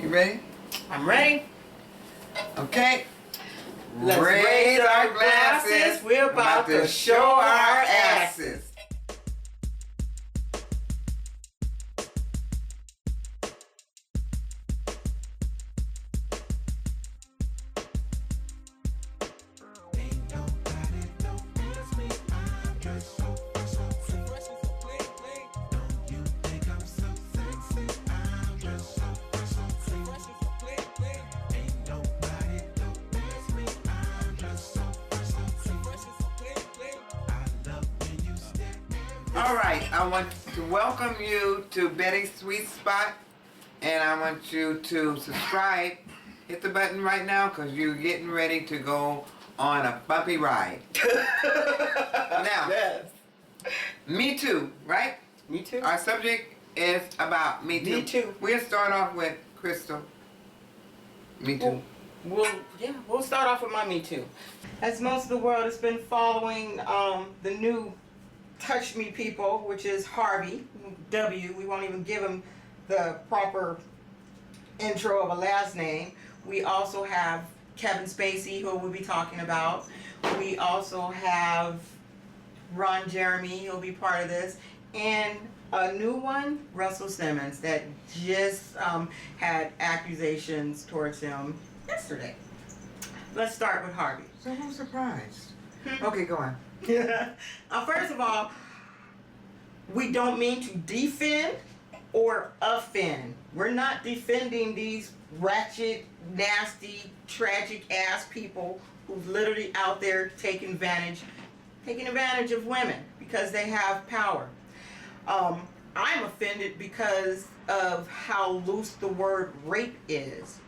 You ready? I'm ready. Okay. Let's raise our glasses. We're about to show our asses. All right. I want to welcome you to Betty's Sweet Spot, and I want you to subscribe. Hit the button right now because you're getting ready to go on a bumpy ride. Now, Yes. Me Too, right? Me too. Our subject is about Me Too. Me Too. We'll start off with Crystal. Me Too. We'll start off with my Me Too. As most of the world has been following the new Touch Me people, which is Harvey W. We won't even give him the proper intro of a last name. We also have Kevin Spacey, who we'll be talking about. We also have Ron Jeremy, he'll be part of this. And a new one, Russell Simmons, that just had accusations towards him yesterday. Let's start with Harvey. So who's surprised? Okay, go on. First of all, we don't mean to defend or offend. We're not defending these ratchet, nasty, tragic ass people who's literally out there taking advantage of women because they have power. I'm offended because of how loose the word rape is.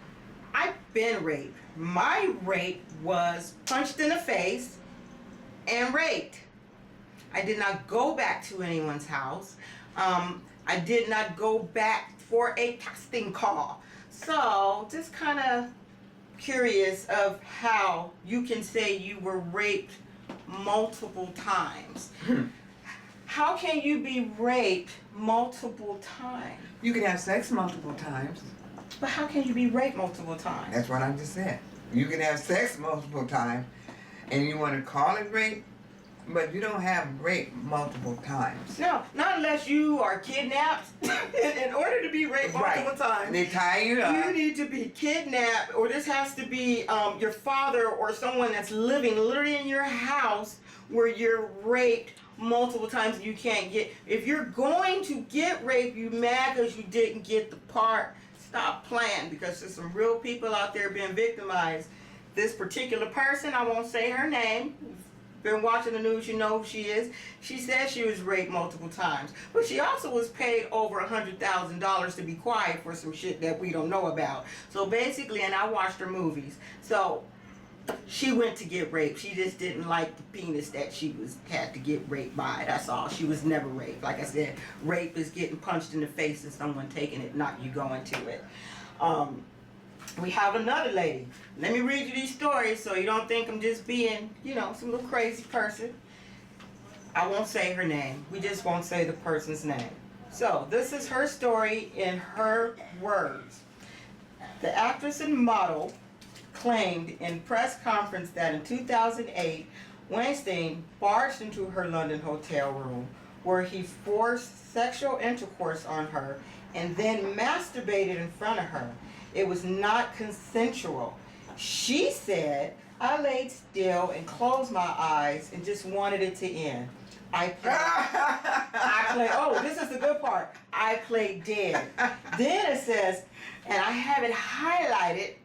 I've been raped. My rape was punched in the face and raped. I did not go back to anyone's house. I did not go back for a casting call. So just kind of curious of how you can say you were raped multiple times. How can you be raped multiple times? You can have sex multiple times. But how can you be raped multiple times? That's what I just said. You can have sex multiple times, and you want to call it rape, but you don't have rape multiple times. No, not unless you are kidnapped. In order to be raped multiple times, They tie you up. you need to be kidnapped, or this has to be your father or someone that's living literally in your house where you're raped multiple times and you can't get. If you're going to get raped, you mad because you didn't get the part. Stop playing, because there's some real people out there being victimized. This particular person, I won't say her name. Been watching the news, you know who she is. She said she was raped multiple times, but she also was paid over $100,000 to be quiet for some shit that we don't know about. So basically, and I watched her movies, so she went to get raped. She just didn't like the penis that she had to get raped by. That's all. She was never raped. Like I said, rape is getting punched in the face and someone taking it, not you going to it. We have another lady. Let me read you these stories so you don't think I'm just being, some little crazy person. I won't say her name. We just won't say the person's name. So this is her story in her words. The actress and model claimed in press conference that in 2008, Weinstein barged into her London hotel room where he forced sexual intercourse on her and then masturbated in front of her. It was not consensual. She said, I laid still and closed my eyes and just wanted it to end. Oh, this is the good part. I played dead. Then it says, and I have it highlighted,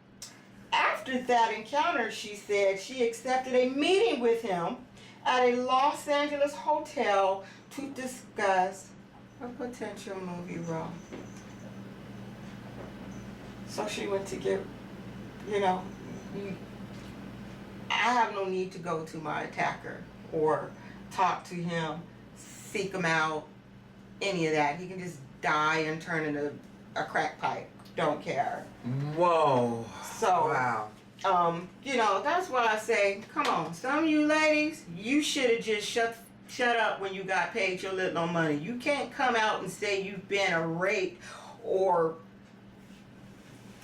after that encounter, she said she accepted a meeting with him at a Los Angeles hotel to discuss a potential movie role. So she went to get, I have no need to go to my attacker or talk to him, seek him out, any of that. He can just die and turn into a crack pipe. Don't care. Whoa. So, wow. That's why I say, come on, some of you ladies, you should have just shut up when you got paid your little money. You can't come out and say you've been raped or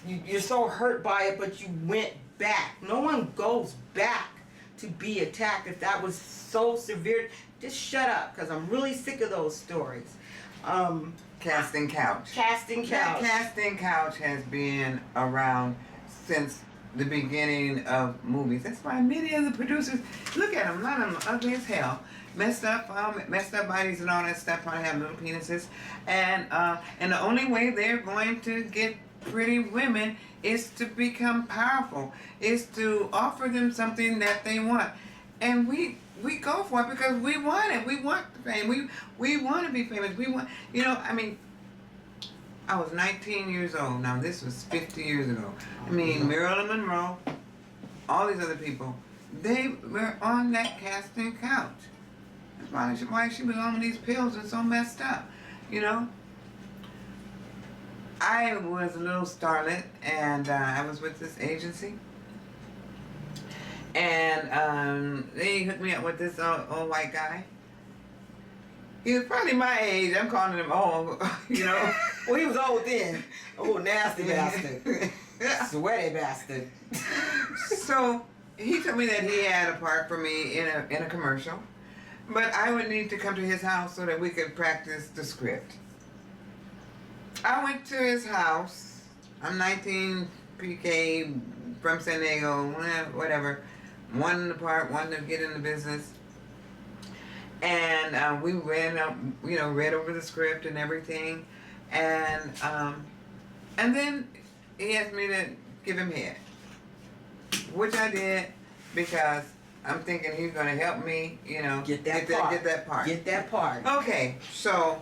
you're so hurt by it, but you went back. No one goes back to be attacked if that was so severe. Just shut up, because I'm really sick of those stories. Casting couch. Casting That couch. casting couch has been around since the beginning of movies. That's why many of the producers, look at them, a lot of them ugly as hell, messed up bodies and all that stuff. Probably have little penises, and the only way they're going to get pretty women is to become powerful, is to offer them something that they want, and we go for it because we want it. We want the fame. We want to be famous. We want, I mean, I was 19 years old. Now this was 50 years ago. I mean, Marilyn Monroe, all these other people, they were on that casting couch. That's why she was on these pills and so messed up, I was a little starlet, and I was with this agency. And they hooked me up with this old white guy. He was probably my age. I'm calling him old, Well, he was old then. Oh, nasty bastard. Sweaty bastard. So he told me that he had a part for me in a commercial, but I would need to come to his house so that we could practice the script. I went to his house. I'm 19, PK, from San Diego, whatever. Wanting the part, wanting to get in the business. And we read over the script and everything. And then he asked me to give him head, which I did because I'm thinking he's going to help me, Get that part. Get that part. Okay, so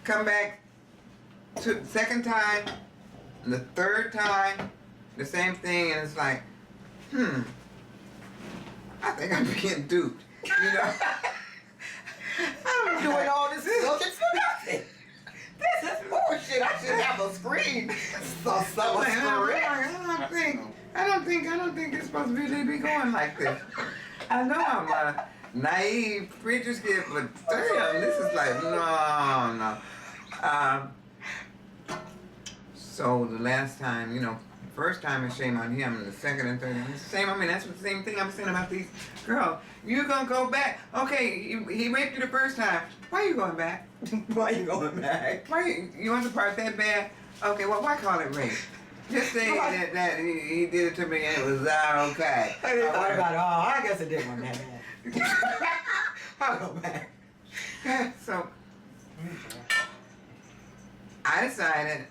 come back to second time, the third time, the same thing, and it's like, I think I'm being duped, I'm doing all this looking for nothing. This is bullshit. I should have a screen. I don't think it's supposed to be going like this. I know I'm a naive preacher's kid, but damn, this is like, no. So the last time, first time is shame on him, and the second and third, same. I mean, that's the same thing I'm saying about these girls. You're gonna go back. Okay, he raped you the first time. Why are you going back? Why you going back? Why you want the part that bad? Okay, well, why call it rape? Just say that he did it to me and it was okay. What about I guess it didn't want that bad. I'll go back. So I decided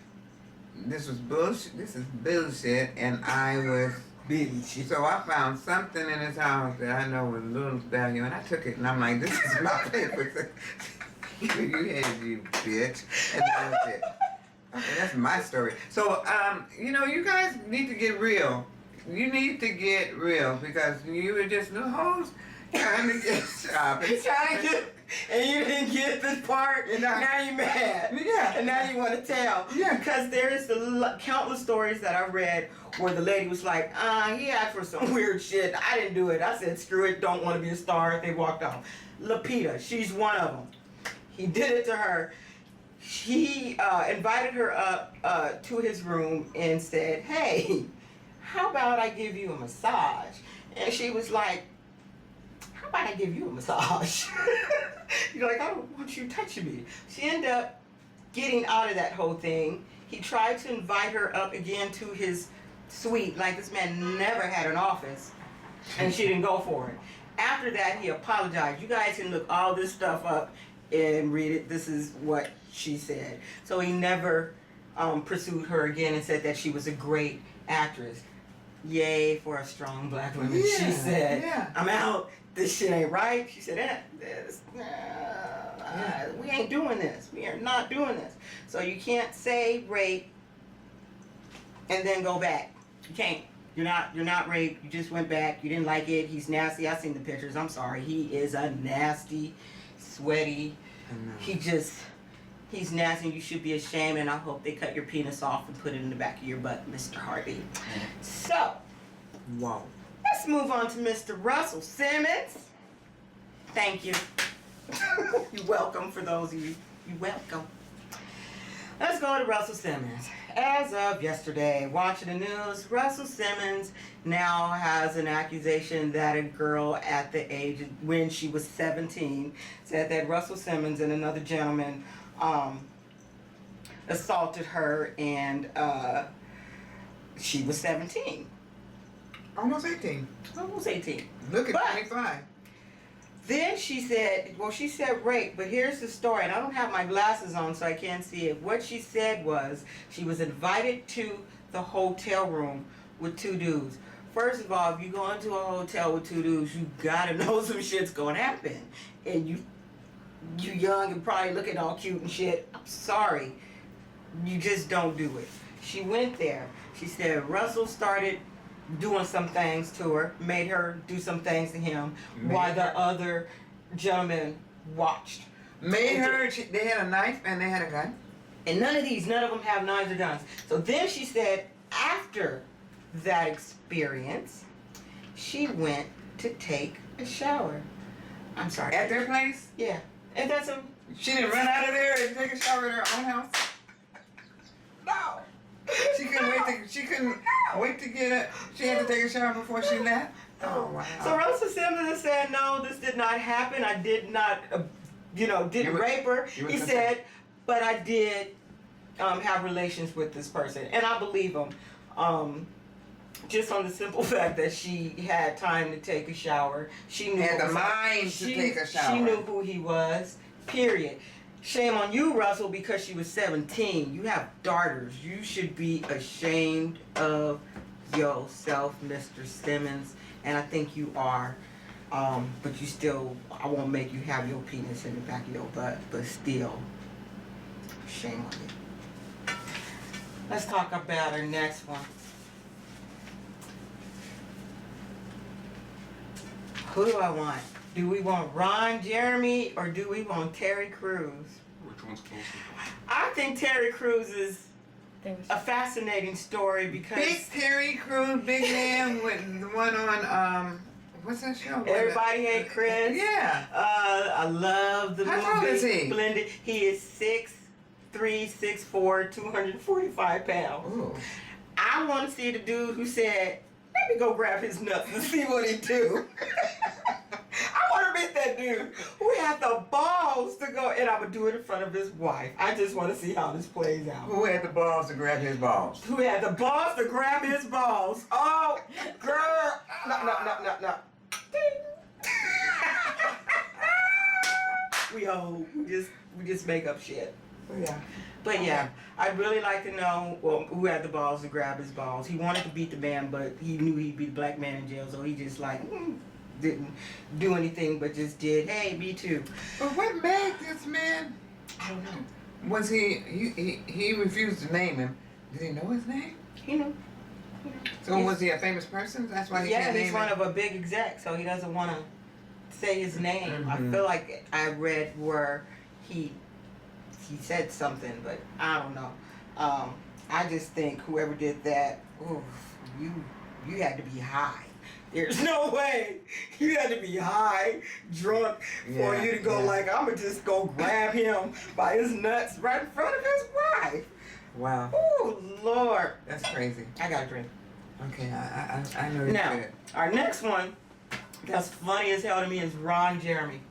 this was bullshit. This is bullshit, and I was Bitch. So I found something in his house that I know was a little value, and I took it, and I'm like, this is my paper. You had you bitch, and that was it. Okay, that's my story. So, you guys need to get real. You need to get real because you were just little hoes trying to get shopping. And you didn't get this part, and now you're mad. Yeah. And now you want to tell. Yeah. Because there is countless stories that I read where the lady was like, he asked for some weird shit. I didn't do it. I said, screw it, don't want to be a star. They walked off. Lapita, she's one of them. He did it to her. He invited her up to his room and said, hey, how about I give you a massage? And she was like, how about I give you a massage? You're like, I don't want you touching me. She ended up getting out of that whole thing. He tried to invite her up again to his suite, like this man never had an office, and she didn't go for it. After that, he apologized. You guys can look all this stuff up and read it. This is what she said. So he never pursued her again and said that she was a great actress. Yay for a strong black woman. Yeah, she said, yeah. I'm out. This shit ain't right. She said, we ain't doing this. We are not doing this. So you can't say rape and then go back. You can't. You're not raped. You just went back. You didn't like it. He's nasty. I've seen the pictures. I'm sorry. He is a nasty, sweaty. He's nasty. You should be ashamed, and I hope they cut your penis off and put it in the back of your butt, Mr. Harvey. So, Wow. let's move on to Mr. Russell Simmons. Thank you. You're welcome for those of you. You're welcome. Let's go to Russell Simmons. As of yesterday, watching the news, Russell Simmons now has an accusation that a girl at the age when she was 17 said that Russell Simmons and another gentleman assaulted her, and she was 17. Almost 18. Almost 18. Look at But 25. then she said rape, but here's the story, and I don't have my glasses on so I can't see it. What she said was she was invited to the hotel room with two dudes. First of all, if you go into a hotel with two dudes, you gotta know some shit's gonna happen. And you young and probably looking all cute and shit. I'm sorry. You just don't do it. She went there. She said Russell started doing some things to her, made her do some things to him, while the other gentleman watched. They had a knife and they had a gun. And none of them have knives or guns. So then she said after that experience, she went to take a shower. I'm sorry. At their place? Yeah. And that's a... She didn't run out of there and take a shower in her own house? No. She couldn't wait to get it. She had to take a shower before she left? Oh, wow. So Russell Simmons is saying, no, this did not happen. I did not, didn't rape her. He said, but I did have relations with this person. And I believe him. Just on the simple fact that she had time to take a shower. She knew had the mind to take a shower. She knew who he was, period. Shame on you, Russell, because she was 17. You have daughters. You should be ashamed of yourself, Mr. Simmons. And I think you are. But you still, I won't make you have your penis in the back of your butt, but still, shame on you. Let's talk about our next one. Who do I want? Do we want Ron Jeremy or do we want Terry Crews? Which one's closer? I think Terry Crews is a fascinating story because Big Terry Crews, big man with the one on what's that show? Everybody Hate Chris. Yeah. I love the movie. How tall is he? Splendid. He is 6'3", 6'4", 245 pounds. Ooh. I want to see the dude who said, "Let me go grab his nuts and see what he do." I want to meet that dude who had the balls to go, and I'm going to do it in front of his wife. I just want to see how this plays out. Who had the balls to grab his balls? Who had the balls to grab his balls? Oh, girl. No. We just make up shit. Yeah. But yeah, I'd really like to know who had the balls to grab his balls. He wanted to beat the man, but he knew he'd be the black man in jail, so he just didn't do anything, but just did, hey, me too. But what made this man? I don't know. Was he refused to name him? Did he know his name? He knew. So was he a famous person? That's why he can't name he's one of a big exec, so he doesn't want to say his name. Mm-hmm. I feel like I read where he said something, but I don't know. I just think whoever did that, oof, you had to be high. There's no way you had to be high, drunk, for you to go like, I'm gonna just go grab him by his nuts right in front of his wife. Wow. Oh Lord, That's crazy. I got a drink. Okay, I know you Now, did. our next one that's funny as hell to me is Ron Jeremy.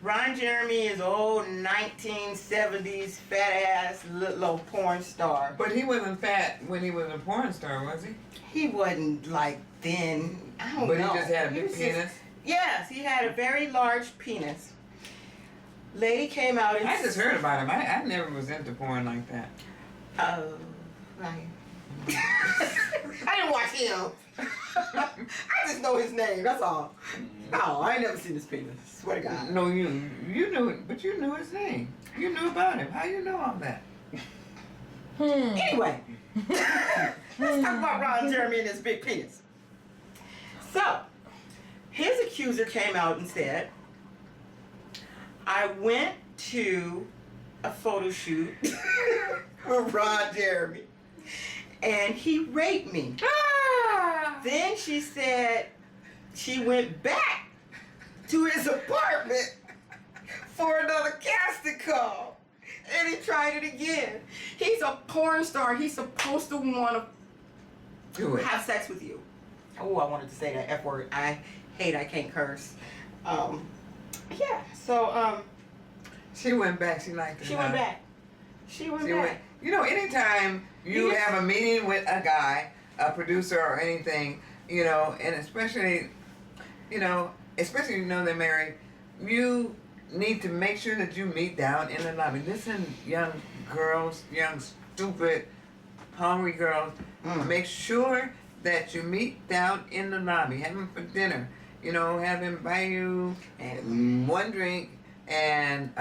Ron Jeremy is old 1970s fat ass little porn star. But he wasn't fat when he was a porn star, was he? He wasn't like thin. I don't know. But he just had a He big was penis? Yes, he had a very large penis. Lady came out and I just heard about him. I never was into porn like that. Oh, right. I didn't watch him. I just know his name, that's all. No, I ain't never seen his penis. Swear to God. No, you knew it, but you knew his name. You knew about him. How you know all that? Anyway, let's talk about Ron Jeremy and his big penis. So, his accuser came out and said, I went to a photo shoot with Ron Jeremy, and he raped me. Then she said she went back to his apartment for another casting call. And he tried it again. He's a porn star. He's supposed to want to Do it. have sex with you. Oh, I wanted to say that F word. I can't curse. Yeah, so, She went back. She liked it. she went back. She went back. You know, anytime you Yes. have a meeting with a guy, a producer or anything, you know, and especially, especially they're married, you need to make sure that you meet down in the lobby. Listen, young girls, young stupid, hungry girls, make sure that you meet down in the lobby. Have him for dinner. Have him buy you one drink and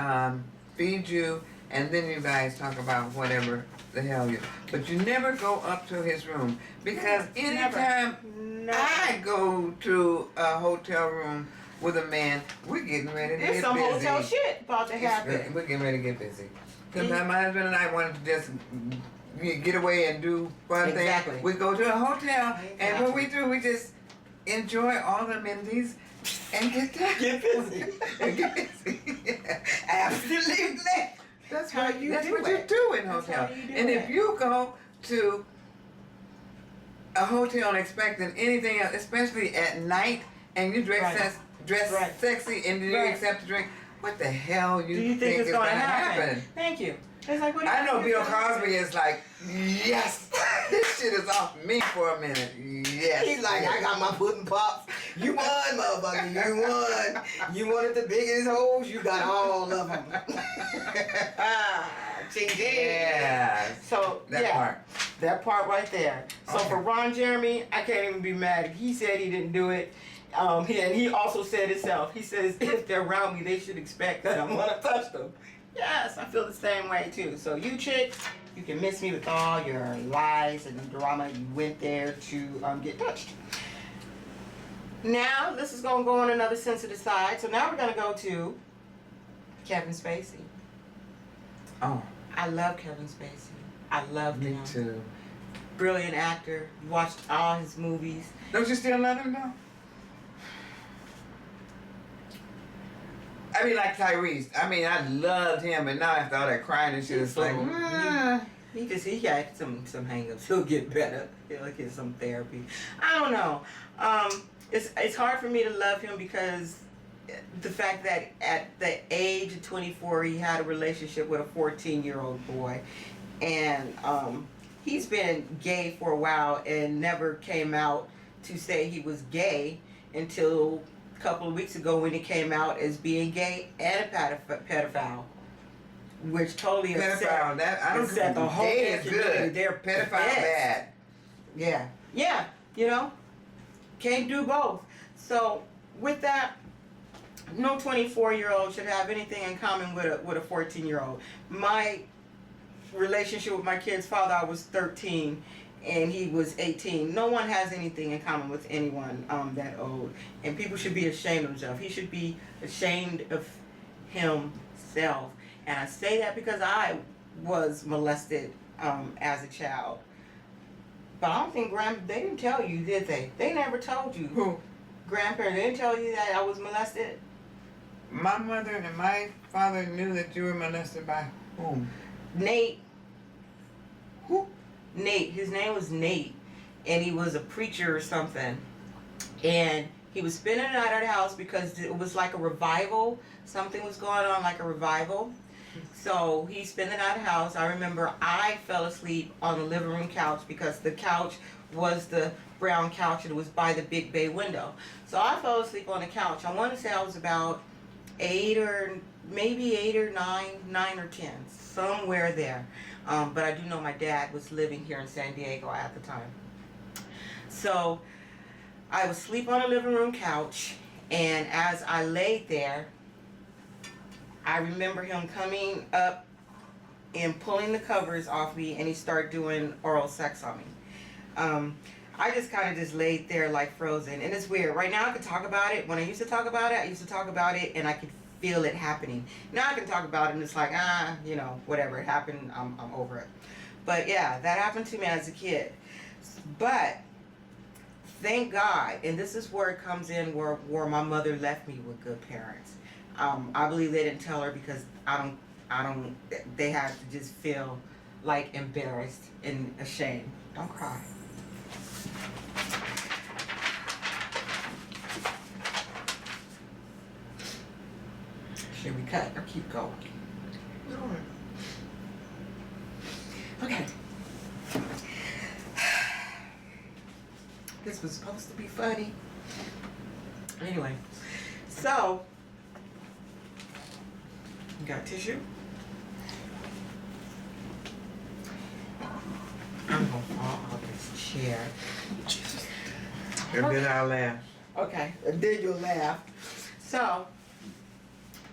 feed you, and then you guys talk about whatever the hell you. But you never go up to his room, because anytime I go to a hotel room with a man, we're getting ready to There's get some busy. hotel shit about to happen. We're getting ready to get busy. Sometimes my husband and I wanted to just get away and do fun Exactly. things. We go to a hotel, and what we do, we just enjoy all the amenities and get busy. and get busy. Absolutely. That's how what you That's do what you it. do in That's hotel. how you do And it. if you go to a hotel expecting anything else, especially at night, and you dress Right. sexy, and you Right. accept the drink, what the hell Do you think it's is going to gonna happen? Thank you. It's like, what do you I know think Bill is gonna Cosby is like, yes, this shit is off me for a minute. Yes. He's like, I got my pudding pops. You won, motherfucker. You won. You wanted the biggest hoes. You got all of them. Ching ching. Yeah. So That part. That part right there. So Okay. for Ron Jeremy, I can't even be mad. He said he didn't do it. And he also said himself. He says if they're around me, they should expect that I'm gonna touch them. Yes, I feel the same way too. So you chicks, you can miss me with all your lies and drama. You went there to get touched. Now this is gonna go on another sensitive side. So now we're gonna go to Kevin Spacey. Oh, I love Kevin Spacey. I love me him. too. Brilliant actor. Watched all his movies. Don't you still love him though? I mean, like Tyrese. I mean, I loved him, and now after all that crying and shit, it's like, He got some hang-ups. He'll get better. He'll get some therapy. I don't know. It's hard for me to love him because the fact that at the age of 24 he had a relationship with a 14-year-old boy, and he's been gay for a while and never came out to say he was gay until a couple of weeks ago when he came out as being gay and a pedophile, which totally pedophile. That I don't upset the think whole gay is community. good. They're Pedophile pissed. bad. Yeah, can't do both. So with that, no 24-year-old should have anything in common with a 14-year-old. My relationship with my kid's father, I was 13 and he was 18. No one has anything in common with anyone that old, and people should be ashamed of themselves. He should be ashamed of himself, and I say that because I was molested as a child. But I don't think they didn't tell you, did they? They never told you. Who? Grandparents, they didn't tell you that I was molested? My mother and my father knew that you were molested by whom? Nate. Who? Nate. His name was Nate. And he was a preacher or something. And he was spending the night at our house because it was like a revival. Something was going on like a revival. So he spent the night at the house. I remember I fell asleep on the living room couch because the couch was the brown couch and it was by the big bay window. So I fell asleep on the couch. I want to say I was about 8 or 9 or 10, somewhere there. But I do know my dad was living here in San Diego at the time. So I was asleep on the living room couch, and as I laid there, I remember him coming up and pulling the covers off me, and he started doing oral sex on me. I just kind of just laid there like frozen, and it's weird. Right now I can talk about it. When I used to talk about it, and I could feel it happening. Now I can talk about it, and it's like, whatever, it happened, I'm over it. But yeah, that happened to me as a kid. But thank God, and this is where it comes in where my mother left me with good parents. I believe they didn't tell her because I They have to just feel like embarrassed and ashamed. Don't cry. Should we cut or keep going? Okay. This was supposed to be funny. Anyway, so you got tissue? I'm gonna fall off this chair. Jesus. And then I'll laugh. Okay, and then you'll laugh. So,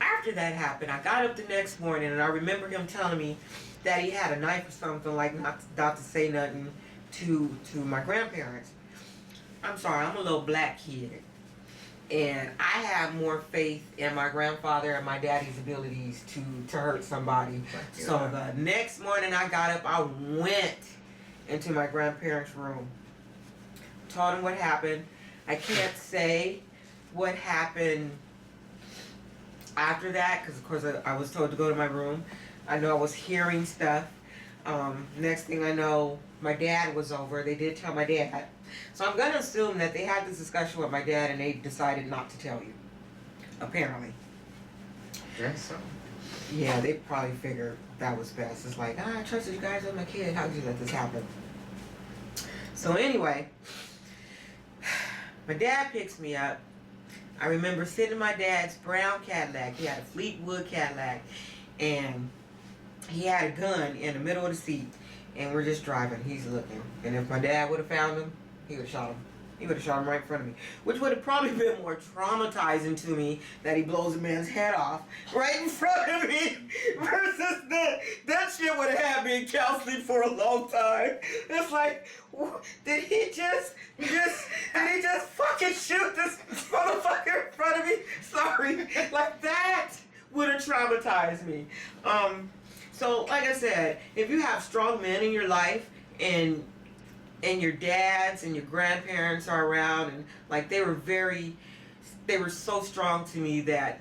after that happened, I got up the next morning and I remember him telling me that he had a knife or something, like not to say nothing to my grandparents. I'm sorry, I'm a little black kid. And I have more faith in my grandfather and my daddy's abilities to hurt somebody. So the next morning I got up, I went into my grandparents' room. Told him what happened. I can't say what happened after that, because of course I was told to go to my room. I know I was hearing stuff. Next thing I know, my dad was over. They did tell my dad. So I'm going to assume that they had this discussion with my dad and they decided not to tell you. Apparently. Guess so. Yeah, they probably figured that was best. It's like, I trusted you guys with my kid. How could you let this happen? So anyway, my dad picks me up. I remember sitting in my dad's brown Cadillac. He had a Fleetwood Cadillac. And he had a gun in the middle of the seat. And we're just driving. He's looking. And if my dad would have found him, he would have shot him. He would have shot him right in front of me. Which would have probably been more traumatizing to me that he blows a man's head off right in front of me versus that shit would have had me in counseling for a long time. It's like, did he just fucking shoot this motherfucker in front of me? Sorry. Like that would have traumatized me. So like I said, if you have strong men in your life and your dads and your grandparents are around and like they were so strong to me that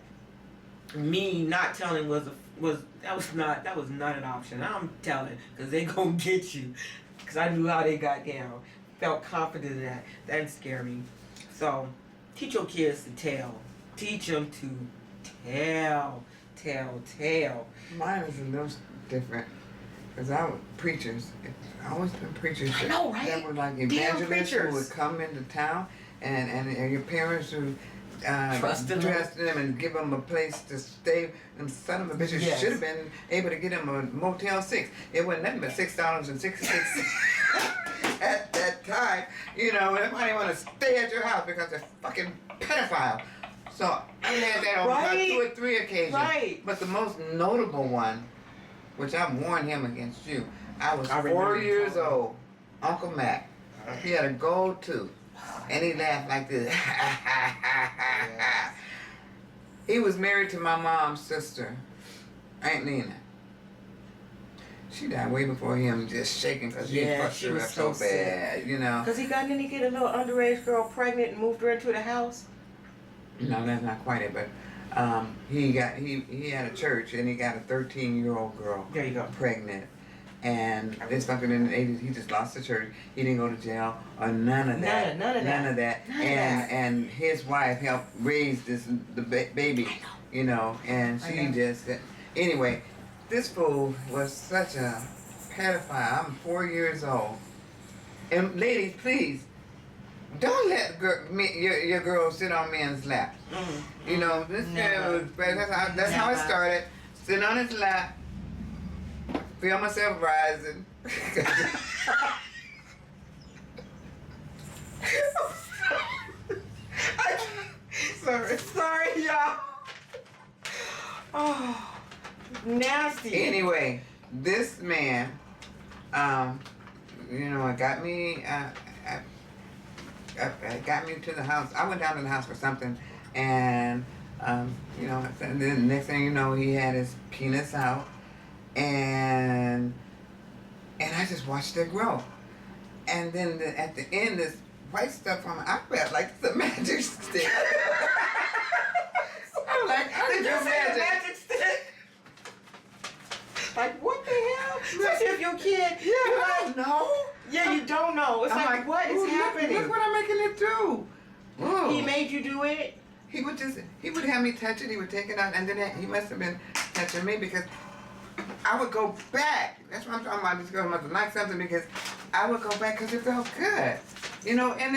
me not telling was not an option. I'm telling because they gonna get you, because I knew how they got down. Felt confident in that. That didn't scare me. So teach your kids to tell. Teach them to tell. Mine is a little different. Because I was preachers. I always been preachers. I know, right? That were like evangelists who would come into town and your parents who Trust them and give them a place to stay. And son of a bitches should have been able to get them a Motel 6. It wasn't nothing but $6.66 at that time. You know, everybody want to stay at your house because they're fucking pedophile. So I had that on about 2 or 3 occasions. Right. But the most notable one, which I warned him against you, I was 4 years old. Uncle Mac, he had a gold tooth, and he laughed like this. He was married to my mom's sister, Aunt Nina. She died way before him, just shaking because he fucked her up so bad, you know. Because didn't he get a little underage girl pregnant and moved her into the house? No, that's not quite it, but he had a church and he got a 13-year-old girl pregnant. And this fucker in the 80s, he just lost the church. He didn't go to jail or none of that. And his wife helped raise the baby, you know, and she just, anyway, this fool was such a pedophile. I'm 4 years old. And ladies, please, don't let your girl sit on men's laps. You know, this guy was, that's how it started. Sit on his lap, feel myself rising. Sorry, y'all. Oh, nasty. Anyway, this man, you know, it got me. Got me to the house. I went down to the house for something, and you know, and then the next thing you know, he had his penis out, and I just watched it grow, and then at the end, this white stuff on I felt like it's a magic stick. I'm like, did you say a magic stick? like, what the hell? Especially if your kid, Yeah, you're I like, don't know. yeah, you don't know. It's I'm like, what is "Ooh, happening? Look what I'm making it do. Ooh. He made you do it? He would have me touch it, he would take it out, and then he must have been touching me because I would go back. That's what I'm talking about. This girl must have liked something because I would go back because it felt good. You know, and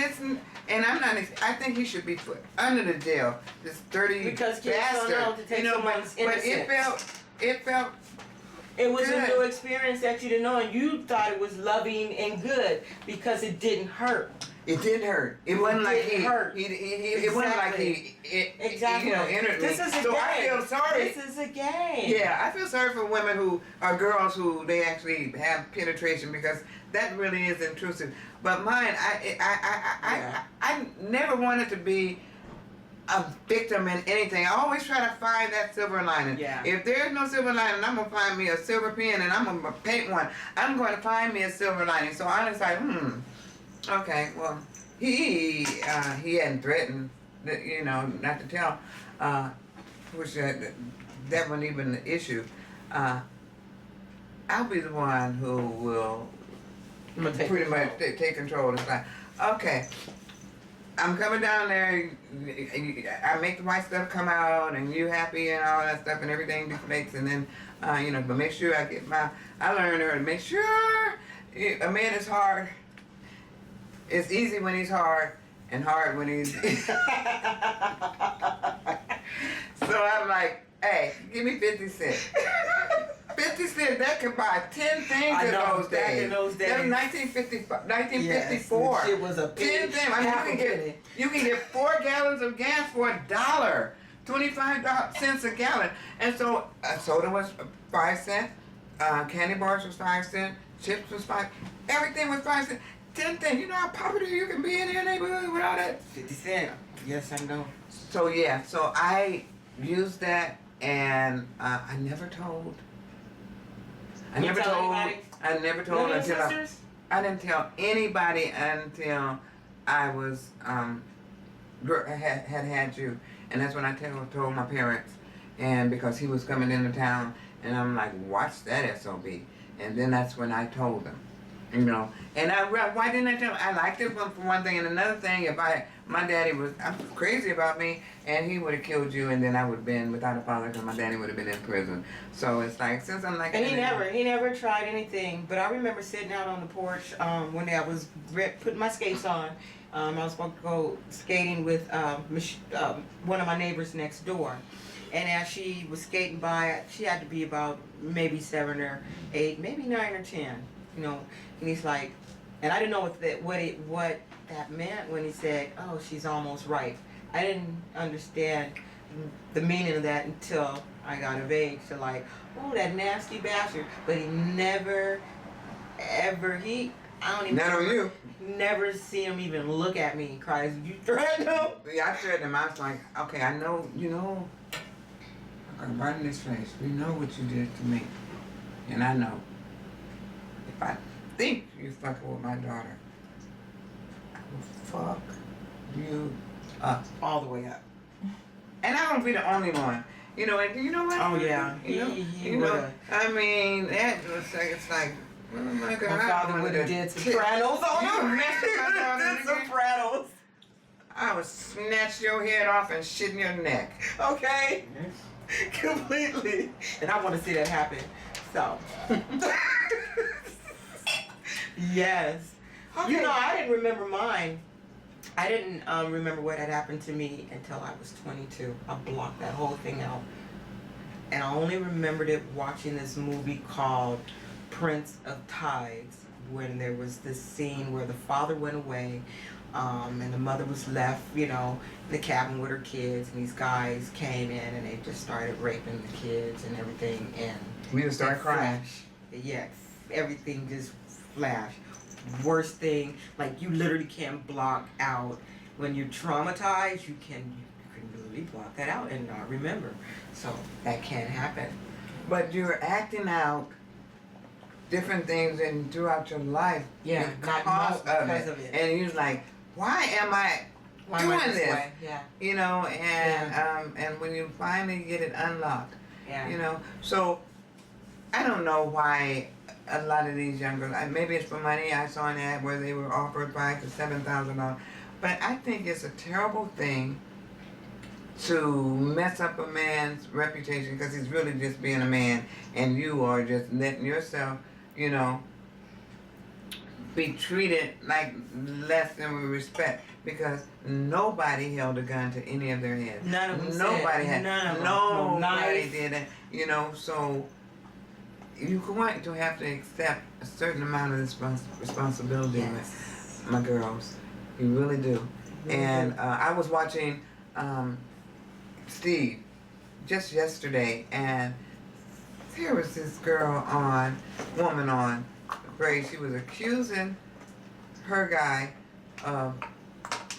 I'm not, I think he should be put under the jail, this dirty Because kids bastard. don't know to take someone's but innocence. it felt It was good. a new experience that you didn't know, and you thought it was loving and good because it didn't hurt. It didn't hurt. It wasn't like didn't hurt. It wasn't like Exactly. you know, entered me. This is a so game. I feel sorry. This is a game. Yeah, I feel sorry for women who are girls who they actually have penetration because that really is intrusive. But mine, I never wanted to be a victim in anything. I always try to find that silver lining. Yeah. If there's no silver lining, I'm gonna find me a silver pen and I'm gonna paint one. I'm going to find me a silver lining. So I was like, okay, well, he hadn't threatened, you know, not to tell, which that wasn't even the issue. I'll be the one who will pretty much take control. It's like, okay, I'm coming down there, I make the white stuff come out, and you happy and all that stuff, and everything deflates, and then, you know, but make sure I learned her to make sure a man is hard. It's easy when he's hard, and hard when he's... So I'm like, hey, give me 50 cents. 50 cents, that could buy 10 things in those days. Back in those days. That was 1954. Yes, it was a 10 big things. I mean, you can get 4 gallons of gas for $1. 25 cents a gallon. And so soda was 5 cents. Candy bars was 5 cents. Chips was 5. Everything was 5 cents. 10 things. You know how popular you can be in your neighborhood with all that? 50 cents. Yes, I know. So yeah, so I used that, and I never told. I You never tell told. anybody? I never told None of until your sisters? I didn't tell anybody until I was had you, and that's when I told my parents, and because he was coming into town, and I'm like, watch that SOB, and then that's when I told them. You know, and why didn't I tell him? I liked it for one thing, and another thing, my daddy was crazy about me, and he would have killed you, and then I would have been without a father, because my daddy would have been in prison. So it's like, since I'm like, And he never tried anything. But I remember sitting out on the porch one day. I was putting my skates on. I was supposed to go skating with one of my neighbors next door. And as she was skating by, she had to be about maybe 7 or 8, maybe 9 or 10. You know, and he's like, and I didn't know what that meant when he said, "Oh, she's almost right." I didn't understand the meaning of that until I got of age. So like, oh, that nasty bastard. But he never, ever, I don't even. Not on you. Never see him even look at me and cry. You threatened him? Yeah, I threatened him. I was like, okay, I know, you know, I'm gonna burn this place. You know what you did to me, and I know. If I think you fucking with my daughter, I will fuck you up. All the way up. And I won't be the only one. You know, and you know what? Oh yeah. You know, I mean, that was like, it's like, oh my God. My father would have did Sopranos on him. Did Sopranos. I would snatch your head off and shit in your neck. Okay. Completely. And I want to see that happen. So. Yes. Okay. You know, I didn't remember mine. I didn't remember what had happened to me until I was 22. I blocked that whole thing out. And I only remembered it watching this movie called Prince of Tides, when there was this scene where the father went away, and the mother was left, you know, in the cabin with her kids, and these guys came in and they just started raping the kids and everything, and we just started crying. Yes, everything just flashed. Worst thing, like you literally can't block out when you're traumatized. You can literally block that out and not remember. So that can't happen. But you're acting out different things and throughout your life. Yeah, because of it. And you're like, why am I doing this? Way? Yeah. You know, and and when you finally get it unlocked, yeah. you know, so I don't know why a lot of these young girls, maybe it's for money. I saw an ad where they were offered $5,000 to $7,000. But I think it's a terrible thing to mess up a man's reputation because he's really just being a man and you are just letting yourself, you know, be treated like less than respect because nobody held a gun to any of their heads. None of them Nobody said. had. None of them. Nobody No knife. did it. You know, so you're going to have to accept a certain amount of responsibility, Yes. my girls. You really do. And I was watching Steve just yesterday, and there was this woman on Grace. She was accusing her guy of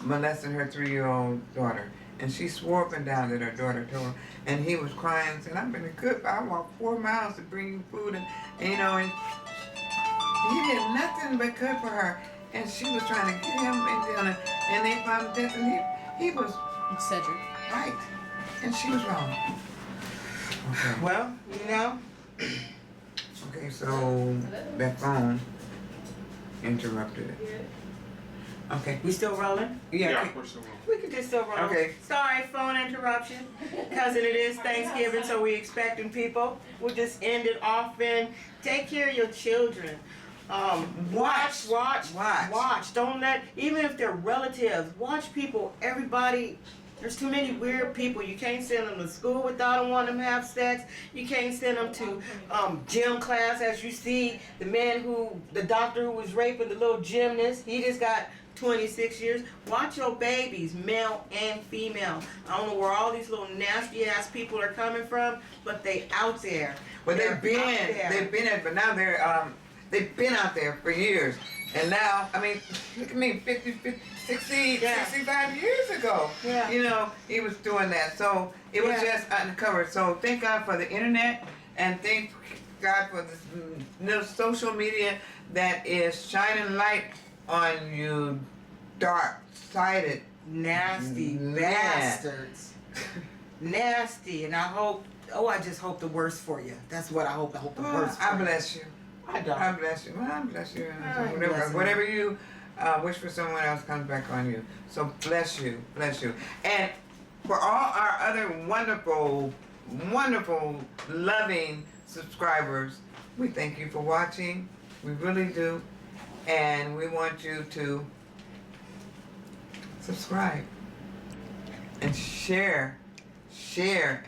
molesting her 3-year-old daughter. And she swore up and down that her daughter told her. And he was crying and said, I've been I walked 4 miles to bring you food. And you know, and he did nothing but good for her. And she was trying to get him and they found death. And he was Cedric. right. And she was wrong. Okay. Well, you know. Okay, so that phone interrupted it. Okay. We still rolling? Yeah. We're still rolling. We could just still roll. Okay. Sorry, phone interruption. Cousin, it is Thanksgiving, so we expecting people. We'll just end it off and take care of your children. Watch. Don't let, even if they're relatives, watch people, everybody. There's too many weird people. You can't send them to school without them wanting them to have sex. You can't send them to gym class, as you see the doctor who was raping the little gymnast. He just got 26 years. Watch your babies, male and female. I don't know where all these little nasty ass people are coming from, but they out there. Well, They've been, but now they've been out there for years. And now, I mean, look at me, 65 years ago. Yeah. You know, he was doing that. So it was just uncovered. So thank God for the internet and thank God for this new social media that is shining light on you dark-sided Nasty man. bastards. Nasty. And I just hope the worst for you. That's what I hope. I hope the worst for I you. bless you. I don't. I bless you. Well, I bless you. I bless you. Whatever you wish for someone else comes back on you. So bless you. And for all our other wonderful, loving subscribers, we thank you for watching. We really do. And we want you to subscribe and share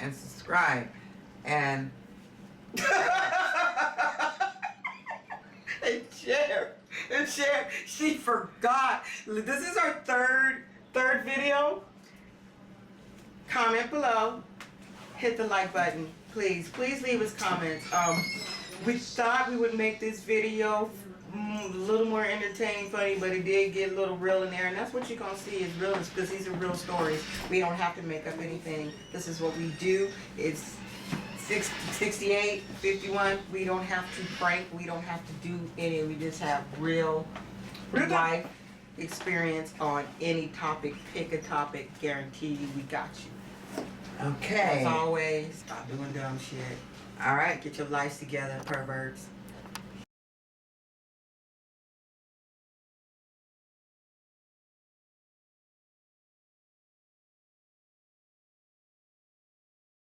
and subscribe and and share. She forgot. This is our third video. Comment below. Hit the like button. Please leave us comments. We thought we would make this video a little more entertaining, funny, but it did get a little real in there, and that's what you're gonna see is real, because these are real stories. We don't have to make up anything. This is what we do. It's 68, 51. We don't have to prank. We don't have to do any. We just have real life experience on any topic. Pick a topic. Guarantee you, we got you. okay. As always, stop doing dumb shit. All right. Get your lives together, perverts.